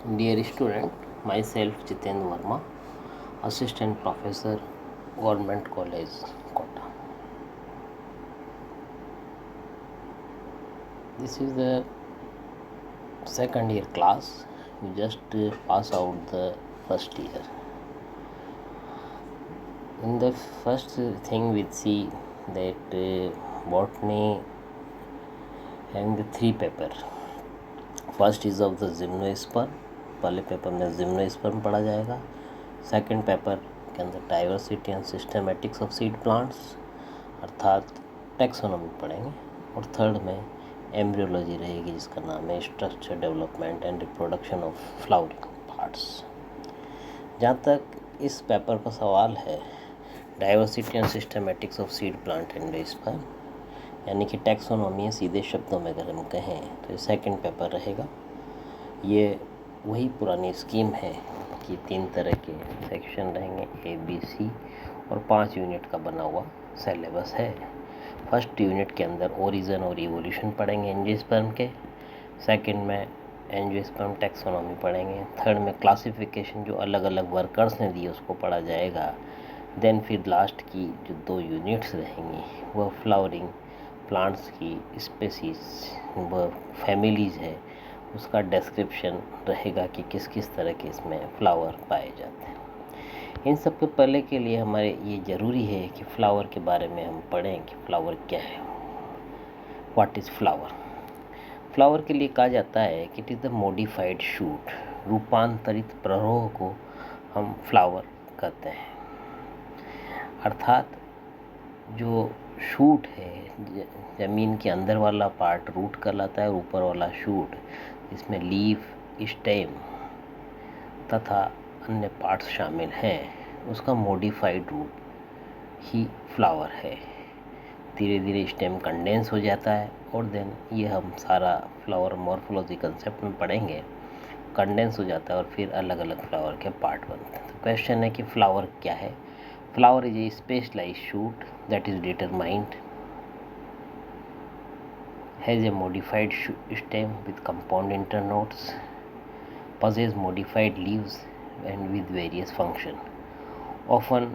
Dear student, myself Jitendra Verma, Assistant Professor, Government College, Kota. This is the second year class. You just pass out the first year. In the first thing we see that botany having the three paper. First is of the gymnosperm, पहले paper में gymnosperm पढ़ा जाएगा। Second paper के अंदर diversity and systematics of seed plants अर्थात taxonomy पढ़ेंगे। और third में एम्ब्रियोलॉजी रहेगी जिसका नाम है structure development and reproduction of flowering parts. जहाँ तक इस पेपर का सवाल है diversity and systematics of seed plant endosperm यानी कि टैक्सोनॉमी, सीधे शब्दों में अगर हम कहें तो ये सेकंड पेपर रहेगा। ये वही पुरानी स्कीम है कि 3 तरह के सेक्शन रहेंगे ABC और 5 यूनिट का बना हुआ सिलेबस है। फर्स्ट यूनिट के अंदर ओरिजिन और इवोल्यूशन पढ़ेंगे एंजियोस्पर्म के, सेकंड में एंजियोस्पर्म टैक्सोनॉमी पढ़ेंगे, थर्ड में क्लासिफिकेशन जो अलग अलग वर्कर्स ने दी उसको पढ़ा जाएगा। देन फिर लास्ट की जो 2 यूनिट्स रहेंगी वह फ्लावरिंग प्लांट्स की स्पेसीज व फैमिलीज है उसका डिस्क्रिप्शन रहेगा कि किस किस तरह के इसमें फ्लावर पाए जाते हैं। इन सब के पहले के लिए हमारे ये ज़रूरी है कि फ्लावर के बारे में हम पढ़ें कि फ्लावर क्या है, व्हाट इज़ फ्लावर। फ्लावर के लिए कहा जाता है कि it is the modified shoot, रूपांतरित प्ररोह को हम फ्लावर कहते हैं। अर्थात जो शूट है ज़मीन के अंदर वाला पार्ट रूट कहलाता है, ऊपर वाला शूट इसमें लीफ, स्टेम तथा अन्य पार्ट्स शामिल हैं, उसका मॉडिफाइड रूप ही फ्लावर है। धीरे धीरे स्टेम कंडेंस हो जाता है और देन ये हम सारा फ्लावर मॉर्फोलॉजी कंसेप्ट में पढ़ेंगे। कंडेंस हो जाता है और फिर अलग अलग फ्लावर के पार्ट बनते हैं। तो क्वेश्चन है कि फ्लावर क्या है। Flower is a specialized shoot that is determined, has a modified stem with compound internodes, possesses modified leaves and with various function, often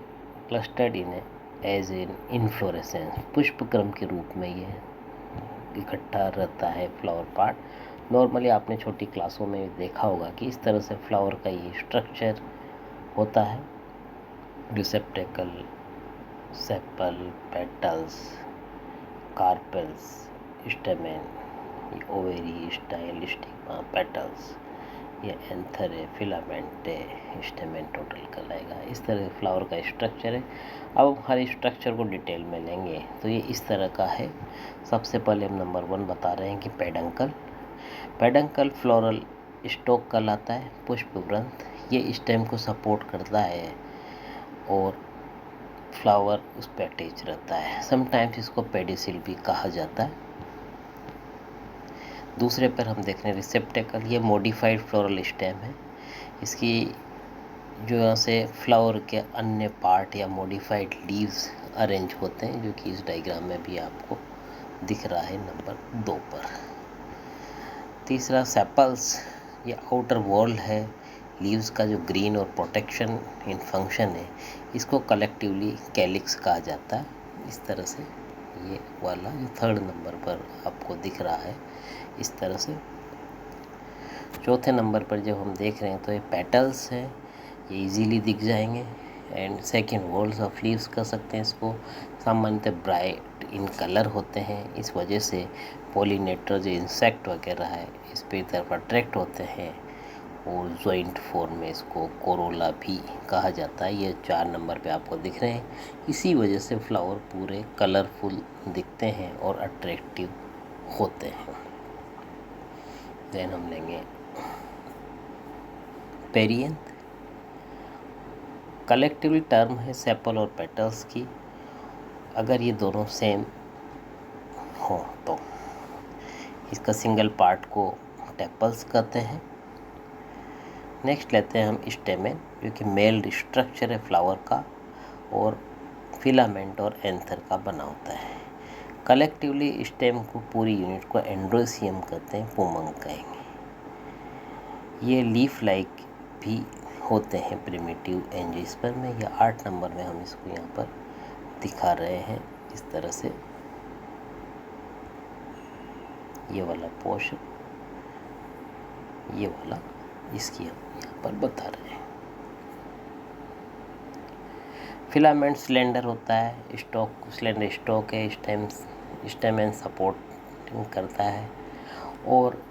clustered in as an inflorescence। पुष्प क्रम के रूप में ये इकट्ठा रहता है फ्लावर पार्ट। नॉर्मली आपने छोटी क्लासों में देखा होगा कि इस तरह से फ्लावर का ये स्ट्रक्चर होता है। Receptacle, sepal, petals, carpels, stamen, ovary, style, stigma, petals, ये एंथर है, फिलामेंट है, स्टेमेन टोटल कहलाएगा। इस तरह से फ्लावर का स्ट्रक्चर है। अब हर स्ट्रक्चर को डिटेल में लेंगे तो ये इस तरह का है। सबसे पहले हम नंबर 1 बता रहे हैं कि पेडंकल। पेडंकल फ्लोरल स्टोक कहलाता है, पुष्प वृंत। ये स्टेम को सपोर्ट करता है और फ्लावर उस पर अटैच रहता है। समटाइम्स इसको पेडिसिल भी कहा जाता है। दूसरे पर हम देख रहे हैं रिसेप्टेकल। ये मॉडिफाइड फ्लोरल स्टेम है। इसकी जो यहाँ से फ्लावर के अन्य पार्ट या मॉडिफाइड लीव्स अरेंज होते हैं, जो कि इस डायग्राम में भी आपको दिख रहा है नंबर 2 पर। तीसरा सेपल्स, ये आउटर वॉल है लीव्स का जो ग्रीन और प्रोटेक्शन इन फंक्शन है, इसको कलेक्टिवली कैलिक्स कहा जाता है। इस तरह से ये वाला जो 3rd नंबर पर आपको दिख रहा है इस तरह से। चौथे नंबर पर जब हम देख रहे हैं तो ये पेटल्स हैं, ये इजीली दिख जाएंगे। And second walls of leaves कह सकते हैं इसको। सामान्यतः ब्राइट इन कलर होते हैं, इस वजह से पॉलिनेटर जो इंसेक्ट वगैरह है इस पे तरफ अट्रैक्ट होते हैं और जॉइंट फॉर्म में इसको कोरोला भी कहा जाता है। ये 4 नंबर पे आपको दिख रहे हैं। इसी वजह से फ्लावर पूरे कलरफुल दिखते हैं और अट्रैक्टिव होते हैं। देन हम लेंगे पेरियंथ। कलेक्टिवली टर्म है सेपल और पेटल्स की। अगर ये दोनों सेम हो तो इसका सिंगल पार्ट को टेपल्स कहते हैं। नेक्स्ट लेते हैं हम स्टेमेन, जो कि मेल स्ट्रक्चर है फ्लावर का और फिलामेंट और एंथर का बना होता है। कलेक्टिवली स्टेम को पूरी यूनिट को एंड्रोसियम कहते हैं, पुमंग कहेंगे। ये लीफ लाइक भी होते हैं प्रिमिटिव एंजियोस्पर्म में। या 8 नंबर में हम इसको यहाँ पर दिखा रहे हैं इस तरह से। ये वाला पोर्शन, ये वाला, इसकी हम यहाँ पर बता रहे हैं। फिलामेंट सिलेंडर होता है, स्टॉक सिलेंडर स्टॉक है, स्टेम सपोर्ट करता है और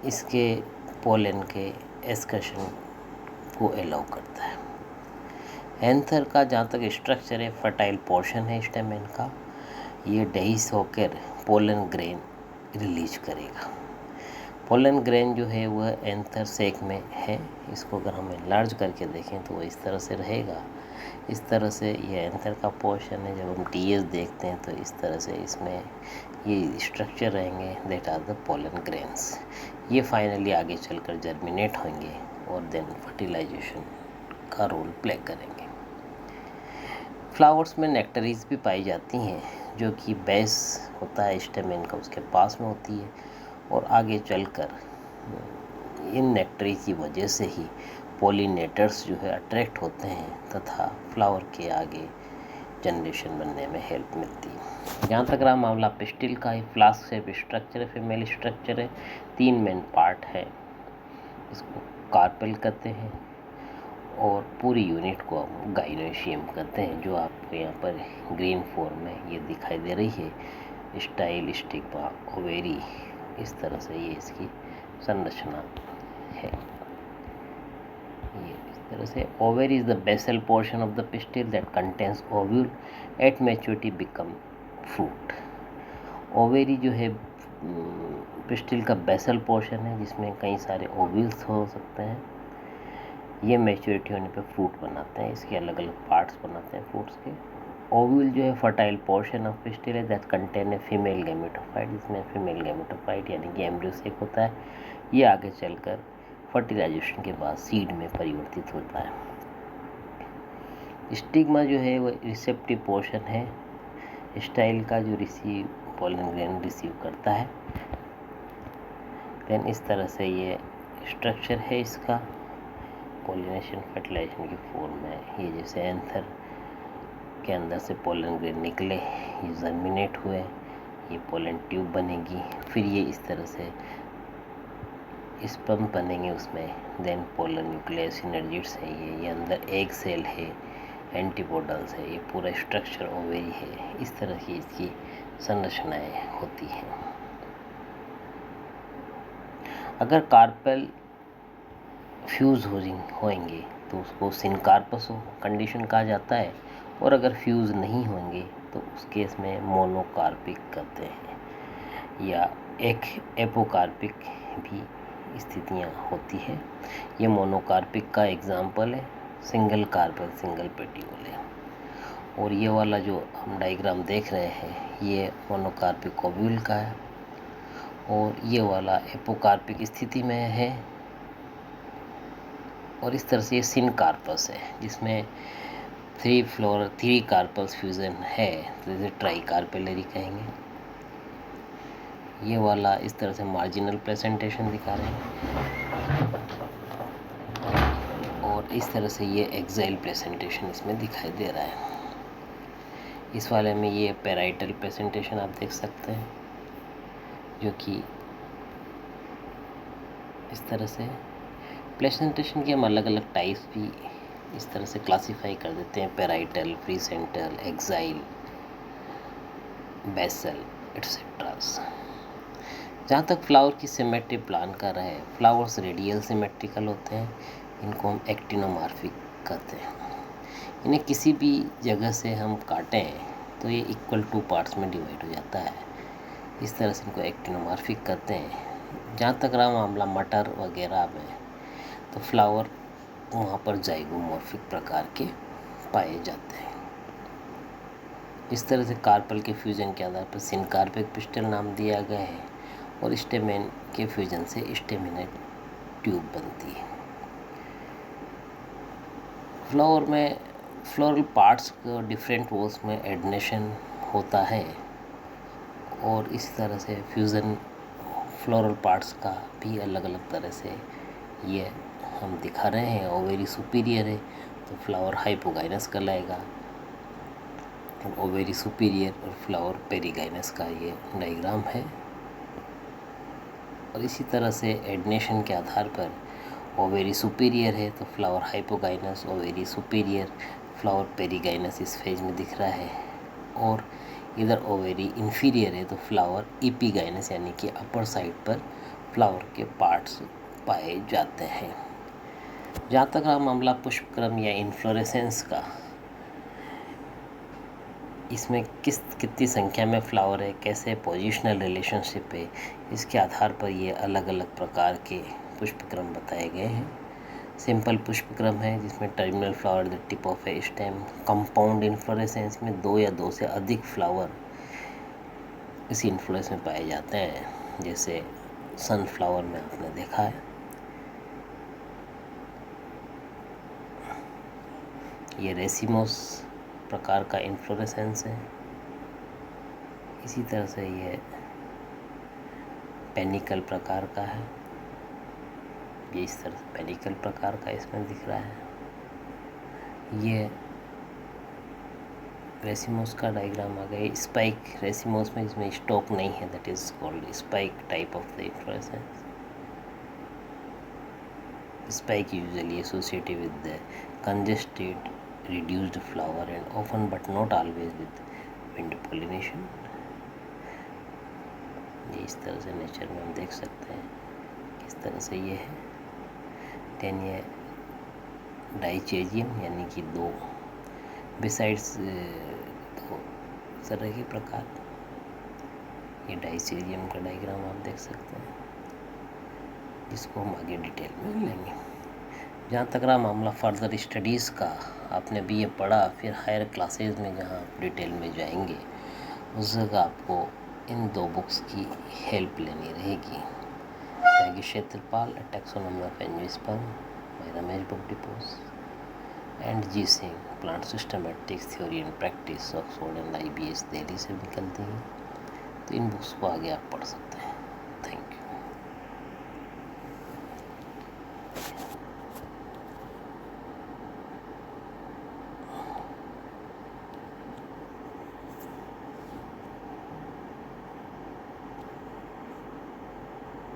इसके पोलन के एक्सकर्शन को अलाउ करता है। एंथर का जहाँ तक स्ट्रक्चर है, फर्टाइल पोर्शन है स्टेमेन का, ये डहीस होकर पोलन ग्रेन रिलीज करेगा। पोलन ग्रेन जो है वह एंथर सेक में है। इसको अगर हम एनलार्ज करके देखें तो वो इस तरह से रहेगा। इस तरह से ये एंथर का पोर्शन है। जब हम टीएस देखते हैं तो इस तरह से इसमें ये स्ट्रक्चर रहेंगे, that are the pollen grains. ये फाइनली आगे चलकर जर्मिनेट होंगे और देन फर्टिलाइजेशन का रोल प्ले करेंगे। फ्लावर्स में नेक्टरीज भी पाई जाती हैं, जो कि बेस होता है स्टेमेन का, उसके पास में होती है और आगे चलकर इन नेक्टरीज की वजह से ही पोलिनेटर्स जो है अट्रैक्ट होते हैं तथा फ्लावर के आगे जनरेशन बनने में हेल्प मिलती है। जहाँ तक रहा मामला पिस्टिल का, ही फ्लास्क शेप स्ट्रक्चर है, फीमेल स्ट्रक्चर है, 3 मेन पार्ट है। इसको कार्पेल कहते हैं और पूरी यूनिट को हम गाइनोशियम कहते हैं, जो आपको यहाँ पर ग्रीन फॉर्म में ये दिखाई दे रही है। स्टाइल, स्टिग्मा, ओवेरी, इस तरह से ये इसकी संरचना है। ये इस तरह से ovary is the basal portion of the pistil that contains ovule at maturity become fruit. Ovary जो है पिस्टिल का बेसल पोर्शन है, जिसमें कई सारे ओव्यूल्स हो सकते हैं। ये मैच्योरिटी होने पे फ्रूट बनाते हैं। इसके अलग अलग पार्ट्स बनाते हैं फ्रूट्स के। ओव्यूल जो है फर्टाइल पोर्शन ऑफ पिस्टिल है that contain a female gametophyte, जिसमें फीमेल गैमेटोफाइट यानी कि एम्ब्रियो सेक होता है। ये आगे चलकर फर्टिलाइजेशन के बाद सीड में परिवर्तित होता है। स्टिग्मा जो है वो रिसेप्टिव पोर्शन है स्टाइल का, जो पोलन ग्रेन रिसीव करता है। देन इस तरह से ये स्ट्रक्चर है इसका पोलिनेशन फर्टिलाइजेशन की फॉर्म में। ये जैसे एंथर के अंदर से पोलन ग्रेन निकले, ये जर्मिनेट हुए, ये पोलन ट्यूब बनेगी, फिर ये इस तरह से स्पर्म बनेंगे उसमें। देन पोलन न्यूक्लियस सिनर्जिड्स है, ये अंदर एग सेल है, एंटीपोडल्स है, ये पूरा स्ट्रक्चर ओवेरी है। इस तरह की इसकी संरचनाएं होती हैं। अगर कार्पेल फ्यूज़ होंगे तो उसको सिनकार्पस कंडीशन कहा जाता है, और अगर फ्यूज़ नहीं होंगे तो उस केस में मोनोकार्पिक कहते हैं, या एक एपोकार्पिक भी स्थितियाँ होती है। ये मोनोकार्पिक का एग्जाम्पल है, सिंगल कार्पेल सिंगल पेटियोल है। और ये वाला जो हम डायग्राम देख रहे हैं ये मोनोकार्पिक ओव्यूल का है, और ये वाला एपोकार्पिक स्थिति में है। और इस तरह से ये सिनकार्पस है, जिसमें 3 कार्पल्स फ्यूजन है, तो इसे ट्राइकार्पेलरी कहेंगे। ये वाला इस तरह से मार्जिनल प्रेजेंटेशन दिखा रहे हैं, और इस तरह से ये एक्साइल प्रेजेंटेशन इसमें दिखाई दे रहा है। इस वाले में ये पैराइटल प्रेजेंटेशन आप देख सकते हैं, जो कि इस तरह से प्रेजेंटेशन के हम अलग अलग टाइप्स भी इस तरह से क्लासिफाई कर देते हैं, पैराइटल, प्रीसेंटल, एक्साइल, बेसल एटसेट्रा। जहाँ तक फ्लावर की सिमेट्री प्लान कर रहे हैं, फ्लावर्स रेडियल सिमेट्रिकल होते हैं, इनको हम एक्टिनोमॉर्फिक कहते हैं। इन्हें किसी भी जगह से हम काटें तो ये इक्वल 2 पार्ट्स में डिवाइड हो जाता है। इस तरह से इनको एक्टिनोमॉर्फिक कहते हैं। जहाँ तक रहा मामला मटर वगैरह में, तो फ्लावर वहाँ पर जाइगोमॉर्फिक प्रकार के पाए जाते हैं। इस तरह से कार्पेल के फ्यूजन के आधार पर सिनकार्पिक पिस्टल नाम दिया गया है, और स्टेमेन के फ्यूजन से स्टेमिनेट ट्यूब बनती है। फ्लावर में फ्लोरल पार्ट्स को डिफरेंट वॉल्स में एडनेशन होता है, और इस तरह से फ्यूज़न फ्लोरल पार्ट्स का भी अलग अलग तरह से ये हम दिखा रहे हैं ओवेरी सुपीरियर है तो फ्लावर हाइपोगाइनस कहलाएगा, ओवेरी सुपीरियर और फ्लावर पेरीगाइनस का ये डायग्राम है। और इसी तरह से एडनेशन के आधार पर ओवेरी सुपीरियर है तो flower hypogynous, ovary superior flower perigynous इस फेज में दिख रहा है। और इधर ओवेरी इंफीरियर है तो फ्लावर एपीगाइनस यानी कि अपर साइड पर फ्लावर के पार्ट्स पाए जाते हैं। जहाँ तक रहा मामला पुष्पक्रम या इन्फ्लोरेसेंस का, इसमें कितनी संख्या में फ्लावर है, कैसे पोजिशनल रिलेशनशिप है, इसके आधार पर ये अलग अलग प्रकार के पुष्पक्रम बताए गए हैं। सिंपल पुष्पक्रम है जिसमें terminal flower the tip of A stem. Compound inflorescence में 2 या 2 से अधिक फ्लावर इसी इन्फ्लोरेंस में पाए जाते हैं, जैसे सनफ्लावर में आपने देखा है। ये रेसिमोस प्रकार का इन्फ्लोरेसेंस है। इसी तरह से ये पेनिकल प्रकार का है, ये इस तरह से पेनिकल प्रकार का इसमें दिख रहा है। ये रेसिमोस का डायग्राम आ गया। स्पाइक रेसिमोस में इसमें स्टॉक नहीं है, that is called spike type of the inflorescence. Spike usually associated with the congested reduced flower and often but not always with wind pollination। ये इस तरह से नेचर में हम देख सकते हैं किस तरह से ये है। देन ये डाइचेजियम यानी कि 2 बिसाइड्स 2 तरह के प्रकार, ये डाइचेजियम का डायग्राम आप देख सकते हैं, जिसको हम आगे डिटेल में लेंगे। जहाँ तक रहा मामला फर्दर स्टडीज़ का, आपने भी ये पढ़ा, फिर हायर क्लासेस में जहाँ आप डिटेल में जाएंगे उस जगह आपको इन 2 बुक्स की हेल्प लेनी रहेगी। Yagi Kshetrapal taxonomy of angiosperm by Ramesh book depot and G Singh plant systematics theory and practice, Oxford and IBS Delhi से निकलती हैं। तो इन बुक्स को आगे आप पढ़ सकते हैं।